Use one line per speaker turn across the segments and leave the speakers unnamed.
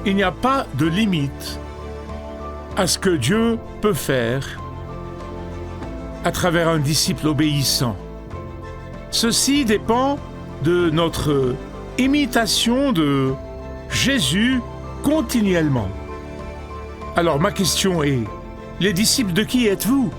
Il n'y a pas de limite à ce que Dieu peut faire à travers un disciple obéissant. Ceci dépend de notre imitation de Jésus continuellement. Alors ma question est, les disciples de qui êtes-vous ?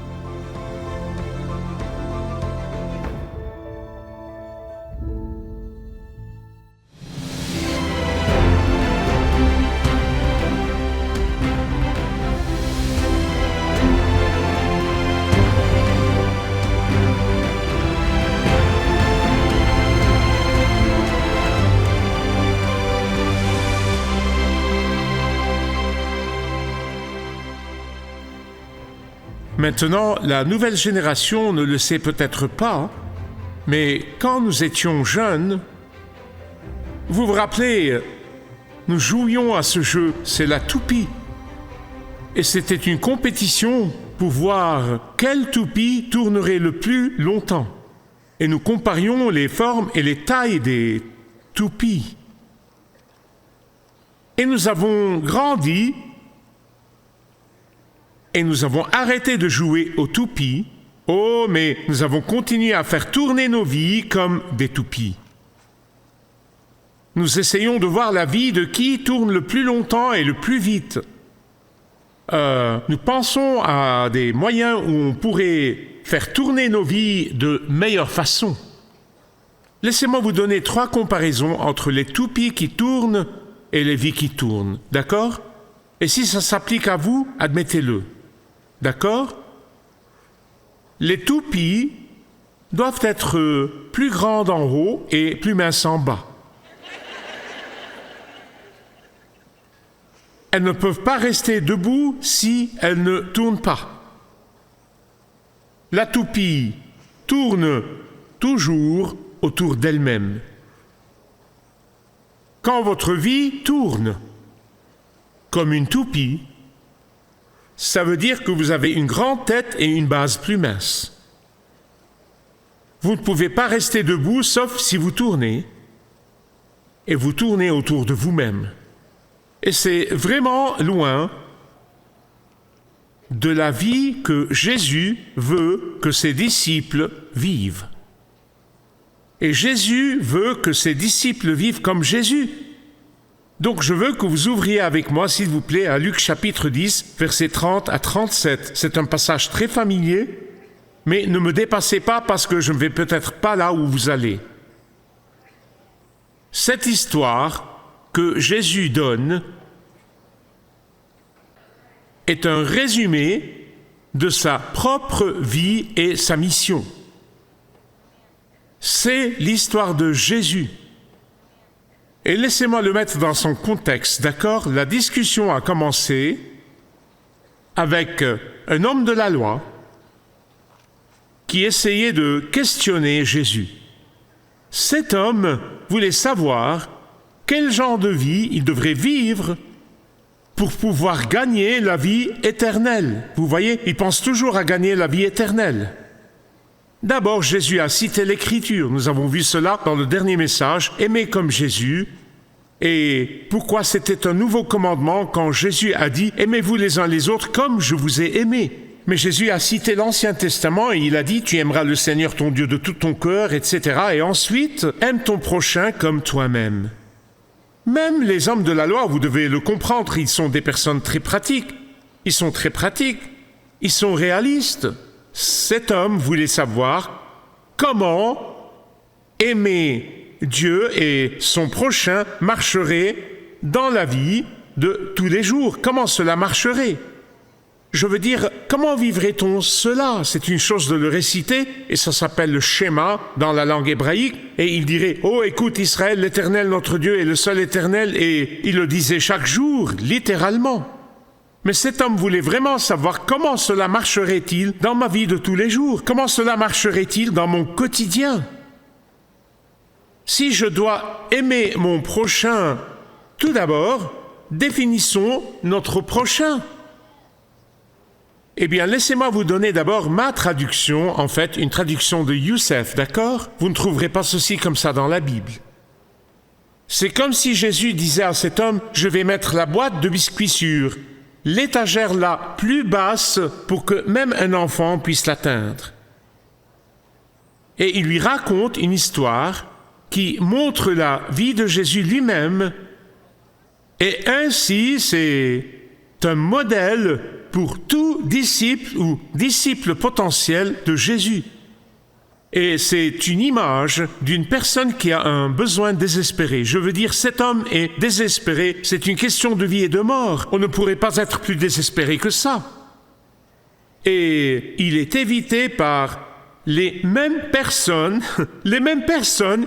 Maintenant, la nouvelle génération ne le sait peut-être pas, mais quand nous étions jeunes, vous vous rappelez, nous jouions à ce jeu, c'est la toupie. Et c'était une compétition pour voir quelle toupie tournerait le plus longtemps. Et nous comparions les formes et les tailles des toupies. Et nous avons grandi. Et nous avons arrêté de jouer aux toupies. Oh, mais nous avons continué à faire tourner nos vies comme des toupies. Nous essayons de voir la vie de qui tourne le plus longtemps et le plus vite. Nous pensons à des moyens où on pourrait faire tourner nos vies de meilleure façon. Laissez-moi vous donner 3 comparaisons entre les toupies qui tournent et les vies qui tournent, d'accord ? Et si ça s'applique à vous, admettez-le. D'accord ? Les toupies doivent être plus grandes en haut et plus minces en bas. Elles ne peuvent pas rester debout si elles ne tournent pas. La toupie tourne toujours autour d'elle-même. Quand votre vie tourne comme une toupie, ça veut dire que vous avez une grande tête et une base plus mince. Vous ne pouvez pas rester debout sauf si vous tournez, et vous tournez autour de vous-même. Et c'est vraiment loin de la vie que Jésus veut que ses disciples vivent. Et Jésus veut que ses disciples vivent comme Jésus. Donc je veux que vous ouvriez avec moi, s'il vous plaît, à Luc chapitre 10, versets 30 à 37. C'est un passage très familier, mais ne me dépassez pas parce que je ne vais peut-être pas là où vous allez. Cette histoire que Jésus donne est un résumé de sa propre vie et sa mission. C'est l'histoire de Jésus. Et laissez-moi le mettre dans son contexte, d'accord ? La discussion a commencé avec un homme de la loi qui essayait de questionner Jésus. Cet homme voulait savoir quel genre de vie il devrait vivre pour pouvoir gagner la vie éternelle. Vous voyez, il pense toujours à gagner la vie éternelle. D'abord, Jésus a cité l'Écriture. Nous avons vu cela dans le dernier message, « Aimer comme Jésus ». Et pourquoi c'était un nouveau commandement quand Jésus a dit « Aimez-vous les uns les autres comme je vous ai aimés ». Mais Jésus a cité l'Ancien Testament et il a dit « Tu aimeras le Seigneur ton Dieu de tout ton cœur, etc. » Et ensuite « Aime ton prochain comme toi-même ». Même les hommes de la loi, vous devez le comprendre, ils sont des personnes très pratiques. Ils sont très pratiques. Ils sont réalistes. Cet homme voulait savoir comment aimer Dieu et son prochain marcherait dans la vie de tous les jours. Comment cela marcherait ? Je veux dire, comment vivrait-on cela ? C'est une chose de le réciter, et ça s'appelle le schéma dans la langue hébraïque, et il dirait « Oh, écoute Israël, l'Éternel notre Dieu est le seul éternel », et il le disait chaque jour, littéralement. Mais cet homme voulait vraiment savoir comment cela marcherait-il dans ma vie de tous les jours, comment cela marcherait-il dans mon quotidien. Si je dois aimer mon prochain, tout d'abord, définissons notre prochain. Eh bien, laissez-moi vous donner d'abord ma traduction, en fait, une traduction de Youssef, d'accord ? Vous ne trouverez pas ceci comme ça dans la Bible. C'est comme si Jésus disait à cet homme, « Je vais mettre la boîte de biscuits sur l'étagère la plus basse pour que même un enfant puisse l'atteindre. » Et il lui raconte une histoire qui montre la vie de Jésus lui-même. Et ainsi, c'est un modèle pour tout disciple ou disciple potentiel de Jésus. Et c'est une image d'une personne qui a un besoin désespéré. Je veux dire, cet homme est désespéré. C'est une question de vie et de mort. On ne pourrait pas être plus désespéré que ça. Et il est évité par les mêmes personnes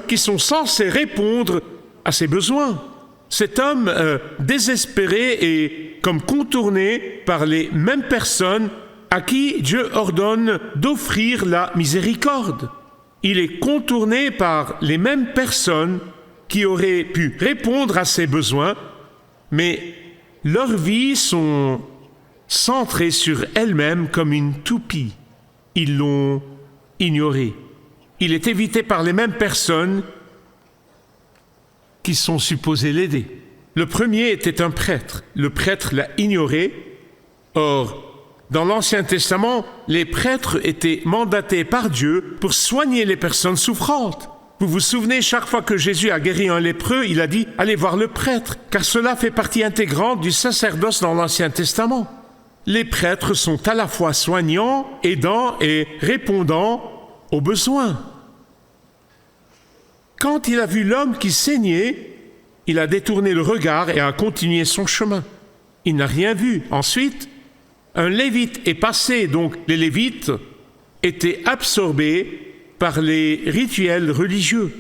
qui sont censées répondre à ses besoins. Cet homme désespéré est comme contourné par les mêmes personnes à qui Dieu ordonne d'offrir la miséricorde. Il est contourné par les mêmes personnes qui auraient pu répondre à ses besoins, mais leurs vies sont centrées sur elles-mêmes comme une toupie. Ils l'ont ignoré. Il est évité par les mêmes personnes qui sont supposées l'aider. Le premier était un prêtre. Le prêtre l'a ignoré. Or, dans l'Ancien Testament, les prêtres étaient mandatés par Dieu pour soigner les personnes souffrantes. Vous vous souvenez, chaque fois que Jésus a guéri un lépreux, il a dit « Allez voir le prêtre », car cela fait partie intégrante du sacerdoce dans l'Ancien Testament. Les prêtres sont à la fois soignants, aidants et répondants aux besoins. Quand il a vu l'homme qui saignait, il a détourné le regard et a continué son chemin. Il n'a rien vu. Ensuite, un lévite est passé, donc les lévites étaient absorbés par les rituels religieux.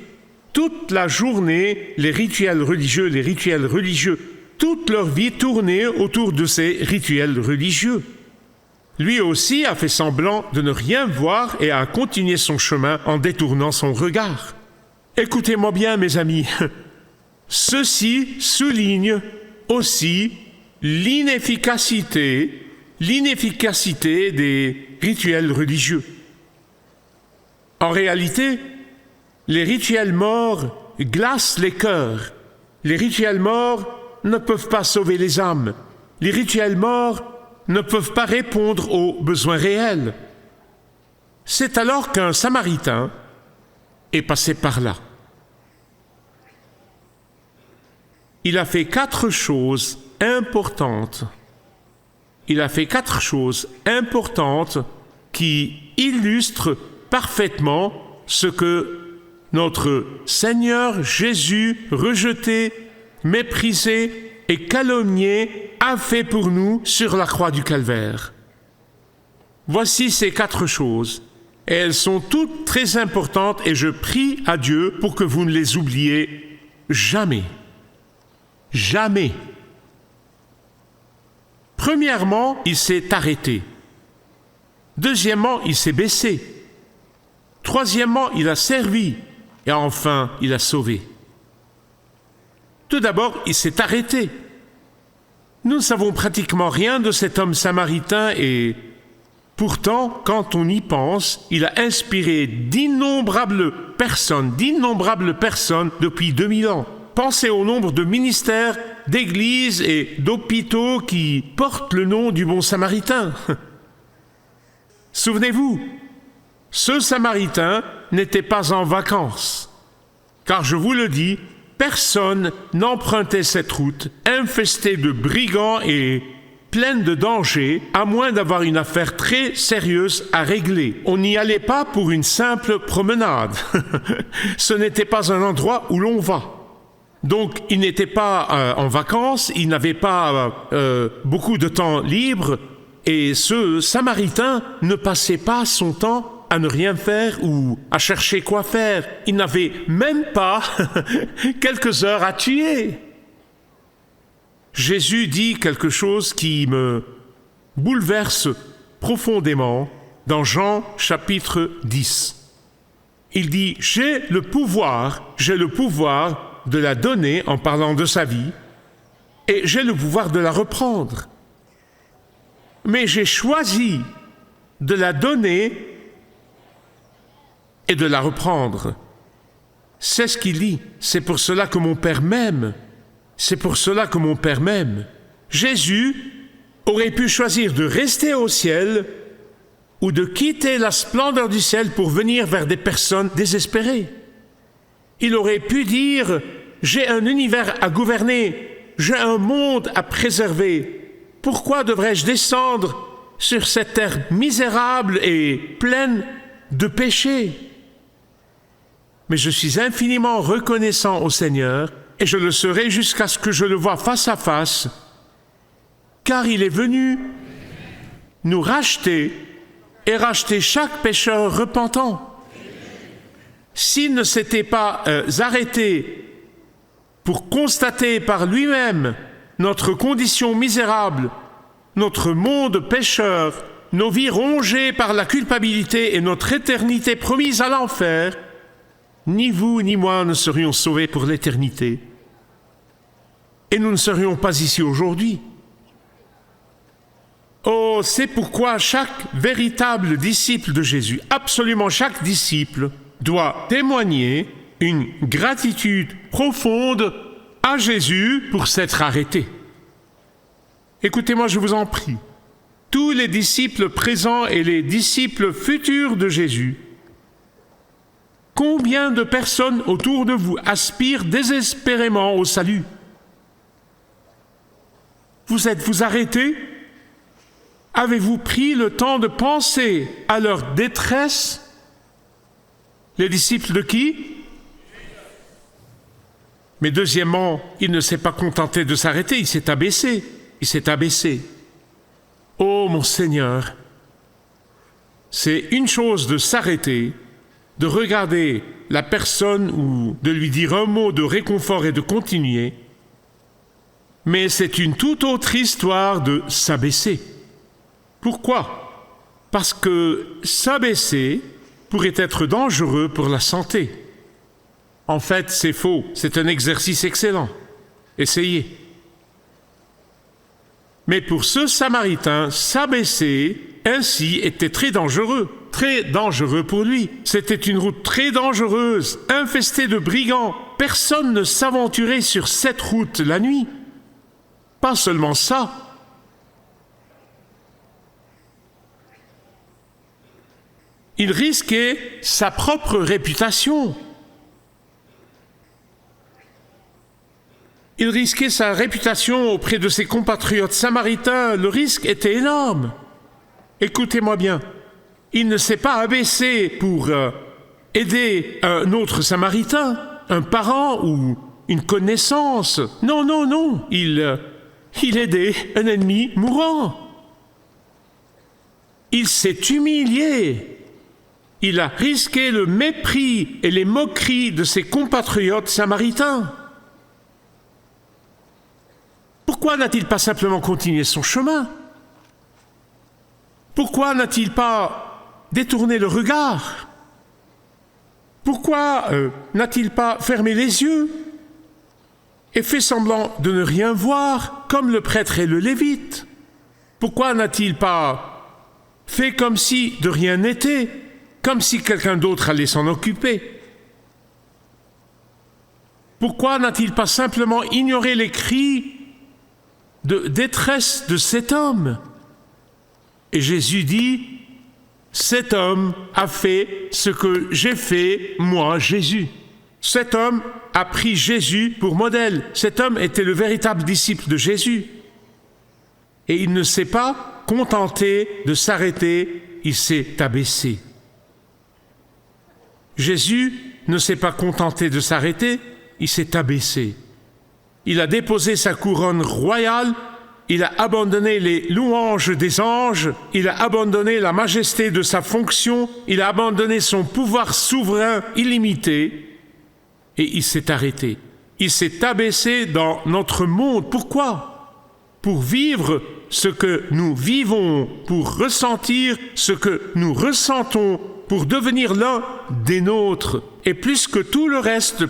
Toute la journée, les rituels religieux, toute leur vie tournait autour de ces rituels religieux. Lui aussi a fait semblant de ne rien voir et a continué son chemin en détournant son regard. Écoutez-moi bien, mes amis. Ceci souligne aussi l'inefficacité des rituels religieux. En réalité, les rituels morts glacent les cœurs. Les rituels morts ne peuvent pas sauver les âmes. Les rituels morts ne peuvent pas répondre aux besoins réels. C'est alors qu'un Samaritain est passé par là. Il a fait 4 choses importantes. Il a fait 4 choses importantes qui illustrent parfaitement ce que notre Seigneur Jésus, rejeté, méprisé et calomnié, a fait pour nous sur la croix du Calvaire. Voici ces 4 choses. Et elles sont toutes très importantes et je prie à Dieu pour que vous ne les oubliez jamais. Jamais. Premièrement, il s'est arrêté. Deuxièmement, il s'est baissé. Troisièmement, il a servi. Et enfin, il a sauvé. Tout d'abord, il s'est arrêté. Nous ne savons pratiquement rien de cet homme samaritain et pourtant, quand on y pense, il a inspiré d'innombrables personnes depuis 2000 ans. Pensez au nombre de ministères, d'églises et d'hôpitaux qui portent le nom du bon Samaritain. Souvenez-vous, ce Samaritain n'était pas en vacances, car je vous le dis, personne n'empruntait cette route infestée de brigands et pleine de dangers, à moins d'avoir une affaire très sérieuse à régler. On n'y allait pas pour une simple promenade. Ce n'était pas un endroit où l'on va. Donc, il n'était pas en vacances, il n'avait pas beaucoup de temps libre, et ce Samaritain ne passait pas son temps à ne rien faire ou à chercher quoi faire. Il n'avait même pas quelques heures à tuer. Jésus dit quelque chose qui me bouleverse profondément dans Jean chapitre 10. Il dit « J'ai le pouvoir de la donner en parlant de sa vie, et j'ai le pouvoir de la reprendre. Mais j'ai choisi de la donner et de la reprendre. C'est ce qu'il dit. C'est pour cela que mon Père m'aime. C'est pour cela que mon Père m'aime. Jésus aurait pu choisir de rester au ciel ou de quitter la splendeur du ciel pour venir vers des personnes désespérées. Il aurait pu dire « J'ai un univers à gouverner, j'ai un monde à préserver. Pourquoi devrais-je descendre sur cette terre misérable et pleine de péchés ?» Mais je suis infiniment reconnaissant au Seigneur et je le serai jusqu'à ce que je le voie face à face, car il est venu nous racheter et racheter chaque pécheur repentant. S'il ne s'était pas arrêté pour constater par lui-même notre condition misérable, notre monde pécheur, nos vies rongées par la culpabilité et notre éternité promise à l'enfer, ni vous ni moi ne serions sauvés pour l'éternité. Et nous ne serions pas ici aujourd'hui. Oh, c'est pourquoi chaque véritable disciple de Jésus, absolument chaque disciple, doit témoigner une gratitude profonde à Jésus pour s'être arrêté. Écoutez-moi, je vous en prie. Tous les disciples présents et les disciples futurs de Jésus, combien de personnes autour de vous aspirent désespérément au salut? Vous êtes-vous arrêtés? Avez-vous pris le temps de penser à leur détresse? Les disciples de qui? Mais deuxièmement, il ne s'est pas contenté de s'arrêter, il s'est abaissé. Il s'est abaissé. Oh mon Seigneur, c'est une chose de s'arrêter, de regarder la personne ou de lui dire un mot de réconfort et de continuer, mais c'est une toute autre histoire de s'abaisser. Pourquoi? Parce que s'abaisser pourrait être dangereux pour la santé. En fait, c'est faux, c'est un exercice excellent. Essayez. Mais pour ce Samaritain, s'abaisser ainsi était très dangereux pour lui. C'était une route très dangereuse, infestée de brigands. Personne ne s'aventurait sur cette route la nuit. Pas seulement ça. Il risquait sa propre réputation. Il risquait sa réputation auprès de ses compatriotes samaritains. Le risque était énorme. Écoutez-moi bien. Il ne s'est pas abaissé pour aider un autre samaritain, un parent ou une connaissance. Non, non, non. Il aidait un ennemi mourant. Il s'est humilié. Il a risqué le mépris et les moqueries de ses compatriotes samaritains. Pourquoi n'a-t-il pas simplement continué son chemin? Pourquoi n'a-t-il pas détourné le regard? Pourquoi n'a-t-il pas fermé les yeux et fait semblant de ne rien voir comme le prêtre et le lévite? Pourquoi n'a-t-il pas fait comme si de rien n'était, comme si quelqu'un d'autre allait s'en occuper? Pourquoi n'a-t-il pas simplement ignoré les cris de détresse de cet homme? Et Jésus dit, cet homme a fait ce que j'ai fait, moi, Jésus. Cet homme a pris Jésus pour modèle. Cet homme était le véritable disciple de Jésus. Et il ne s'est pas contenté de s'arrêter, il s'est abaissé. Jésus ne s'est pas contenté de s'arrêter, il s'est abaissé. Il a déposé sa couronne royale, il a abandonné les louanges des anges, il a abandonné la majesté de sa fonction, il a abandonné son pouvoir souverain illimité et il s'est arrêté. Il s'est abaissé dans notre monde. Pourquoi? Pour vivre ce que nous vivons, pour ressentir ce que nous ressentons, pour devenir l'un des nôtres. Et plus que tout le reste,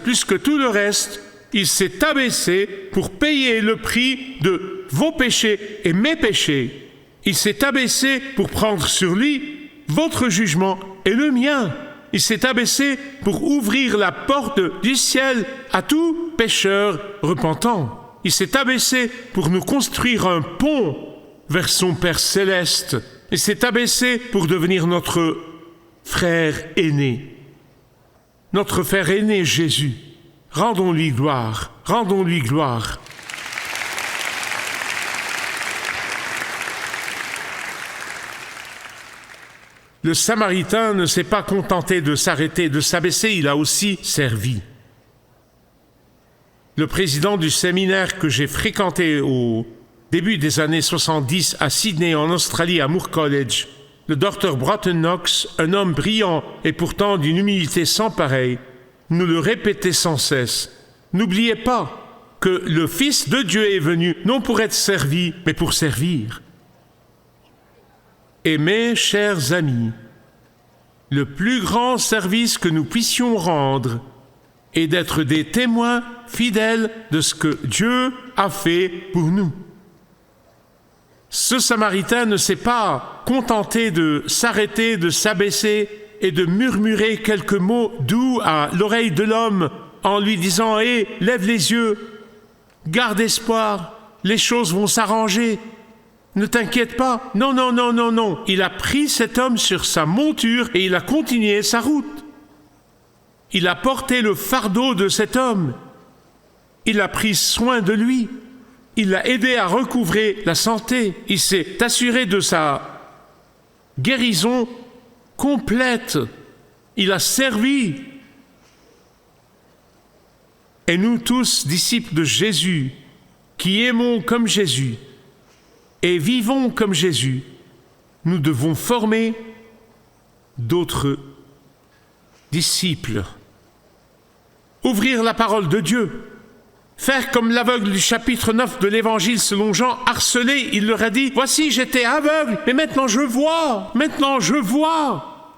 il s'est abaissé pour payer le prix de vos péchés et mes péchés. Il s'est abaissé pour prendre sur lui votre jugement et le mien. Il s'est abaissé pour ouvrir la porte du ciel à tout pécheur repentant. Il s'est abaissé pour nous construire un pont vers son Père céleste. Il s'est abaissé pour devenir notre frère aîné. Notre frère aîné Jésus. Rendons-lui gloire. Rendons-lui gloire. Le Samaritain ne s'est pas contenté de s'arrêter, de s'abaisser, il a aussi servi. Le président du séminaire que j'ai fréquenté au début des années 70 à Sydney, en Australie, à Moore College, le Dr Broughton Knox, un homme brillant et pourtant d'une humilité sans pareille, nous le répétait sans cesse. N'oubliez pas que le Fils de Dieu est venu non pour être servi, mais pour servir. Et mes chers amis, le plus grand service que nous puissions rendre est d'être des témoins fidèles de ce que Dieu a fait pour nous. Ce Samaritain ne s'est pas contenté de s'arrêter, de s'abaisser et de murmurer quelques mots doux à l'oreille de l'homme en lui disant « Hé, lève les yeux, garde espoir, les choses vont s'arranger. » Ne t'inquiète pas. Non, non, non, non, non. Il a pris cet homme sur sa monture et il a continué sa route. Il a porté le fardeau de cet homme. Il a pris soin de lui. Il l'a aidé à recouvrer la santé. Il s'est assuré de sa guérison complète. Il a servi. Et nous tous, disciples de Jésus, qui aimons comme Jésus, et vivons comme Jésus, nous devons former d'autres disciples. Ouvrir la parole de Dieu. Faire comme l'aveugle du chapitre 9 de l'Évangile selon Jean, harcelé, il leur a dit « Voici, j'étais aveugle, mais maintenant je vois, maintenant je vois. »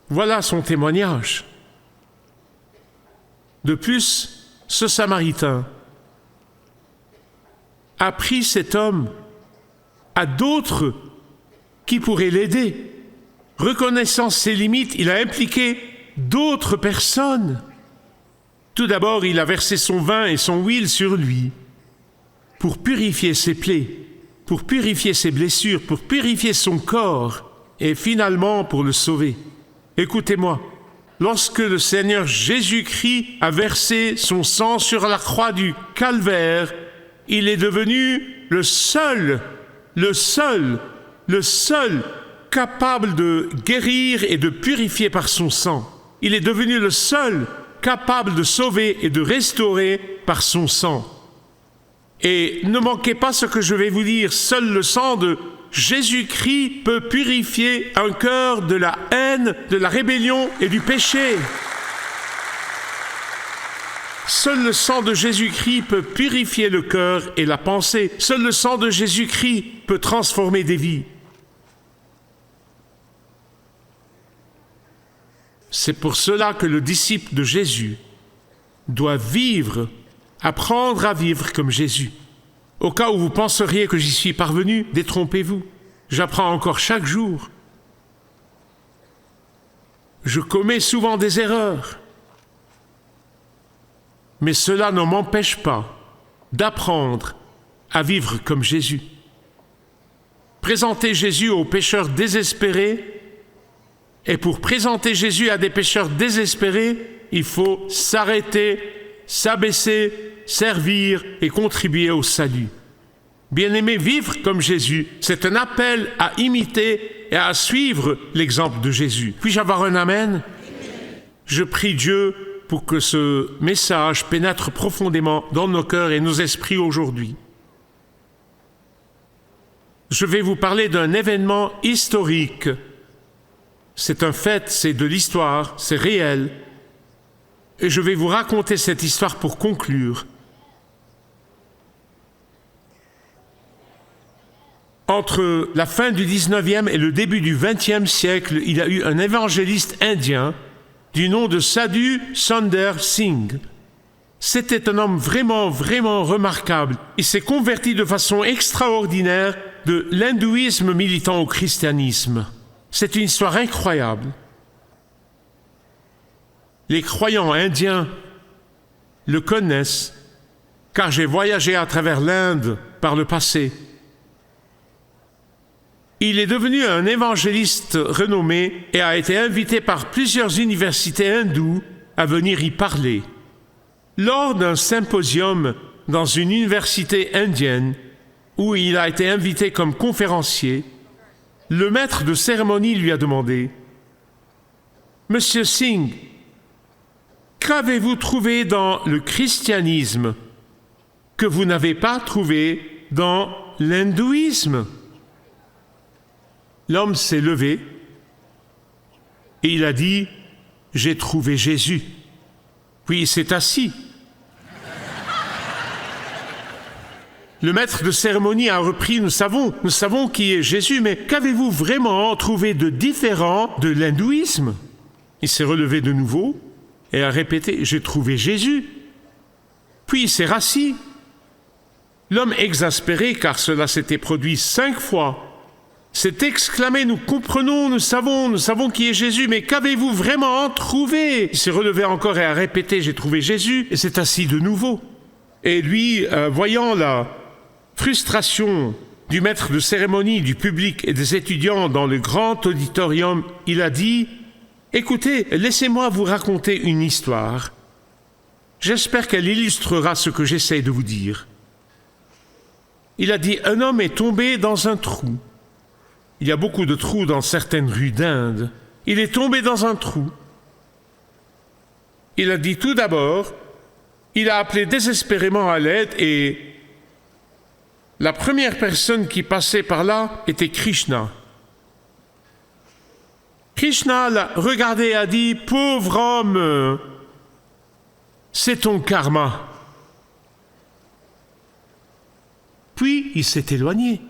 Voilà son témoignage. De plus, ce Samaritain a pris cet homme à d'autres qui pourraient l'aider. Reconnaissant ses limites, il a impliqué d'autres personnes. Tout d'abord, il a versé son vin et son huile sur lui pour purifier ses plaies, pour purifier ses blessures, pour purifier son corps et finalement pour le sauver. Écoutez-moi, lorsque le Seigneur Jésus-Christ a versé son sang sur la croix du Calvaire, il est devenu le seul capable de guérir et de purifier par son sang. Il est devenu le seul capable de sauver et de restaurer par son sang. Et ne manquez pas ce que je vais vous dire, seul le sang de Jésus-Christ peut purifier un cœur de la haine, de la rébellion et du péché. Seul le sang de Jésus-Christ peut purifier le cœur et la pensée. Seul le sang de Jésus-Christ peut transformer des vies. C'est pour cela que le disciple de Jésus doit vivre, apprendre à vivre comme Jésus. Au cas où vous penseriez que j'y suis parvenu, détrompez-vous. J'apprends encore chaque jour. Je commets souvent des erreurs. Mais cela ne m'empêche pas d'apprendre à vivre comme Jésus. Présenter Jésus aux pécheurs désespérés, et pour présenter Jésus à des pécheurs désespérés, il faut s'arrêter, s'abaisser, servir et contribuer au salut. Bien-aimé, vivre comme Jésus, c'est un appel à imiter et à suivre l'exemple de Jésus. Puis-je avoir un amen? Je prie Dieu pour que ce message pénètre profondément dans nos cœurs et nos esprits aujourd'hui. Je vais vous parler d'un événement historique. C'est un fait, c'est de l'histoire, c'est réel. Et je vais vous raconter cette histoire pour conclure. Entre la fin du 19e et le début du 20e siècle, il y a eu un évangéliste indien du nom de Sadhu Sundar Singh. C'était un homme vraiment remarquable. Il s'est converti de façon extraordinaire de l'hindouisme militant au christianisme. C'est une histoire incroyable. Les croyants indiens le connaissent, car j'ai voyagé à travers l'Inde par le passé. Il est devenu un évangéliste renommé et a été invité par plusieurs universités hindoues à venir y parler. Lors d'un symposium dans une université indienne, où il a été invité comme conférencier, le maître de cérémonie lui a demandé « Monsieur Singh, qu'avez-vous trouvé dans le christianisme que vous n'avez pas trouvé dans l'hindouisme ?» L'homme s'est levé et il a dit « J'ai trouvé Jésus ». Puis il s'est assis. Le maître de cérémonie a repris « Nous savons qui est Jésus, mais qu'avez-vous vraiment trouvé de différent de l'hindouisme ?» Il s'est relevé de nouveau et a répété « J'ai trouvé Jésus ». Puis il s'est rassis. L'homme exaspéré, car cela s'était produit 5 fois, s'est exclamé « Nous comprenons, nous savons qui est Jésus, mais qu'avez-vous vraiment trouvé ?» Il s'est relevé encore et a répété « J'ai trouvé Jésus » et s'est assis de nouveau. Et lui, voyant la frustration du maître de cérémonie, du public et des étudiants dans le grand auditorium, il a dit « Écoutez, laissez-moi vous raconter une histoire. J'espère qu'elle illustrera ce que j'essaie de vous dire. » Il a dit « Un homme est tombé dans un trou. Il y a beaucoup de trous dans certaines rues d'Inde. Il est tombé dans un trou. Il a dit tout d'abord, il a appelé désespérément à l'aide et la première personne qui passait par là était Krishna. Krishna l'a regardé et a dit « Pauvre homme, c'est ton karma. » Puis il s'est éloigné.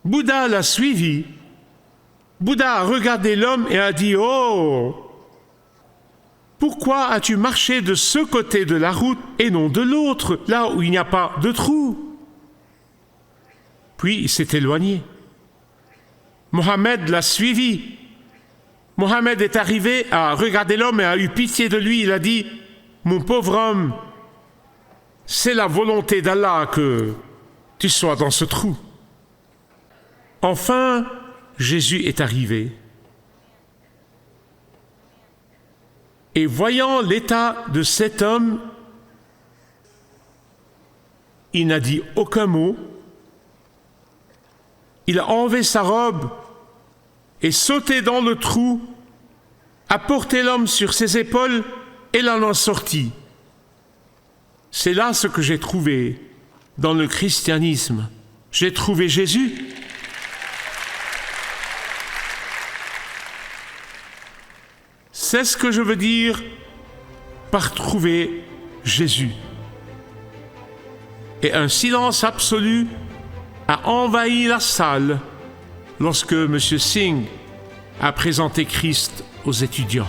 Bouddha l'a suivi. Bouddha a regardé l'homme et a dit « Oh, pourquoi as-tu marché de ce côté de la route et non de l'autre, là où il n'y a pas de trou ?» Puis il s'est éloigné. Mohammed l'a suivi. Mohammed est arrivé, a regardé l'homme et a eu pitié de lui. Il a dit « Mon pauvre homme, c'est la volonté d'Allah que tu sois dans ce trou. » Enfin, Jésus est arrivé. Et voyant l'état de cet homme, il n'a dit aucun mot. Il a enlevé sa robe et sauté dans le trou, a porté l'homme sur ses épaules et l'en a sorti. C'est là ce que j'ai trouvé dans le christianisme. J'ai trouvé Jésus. C'est ce que je veux dire par trouver Jésus. Et un silence absolu a envahi la salle lorsque M. Singh a présenté Christ aux étudiants.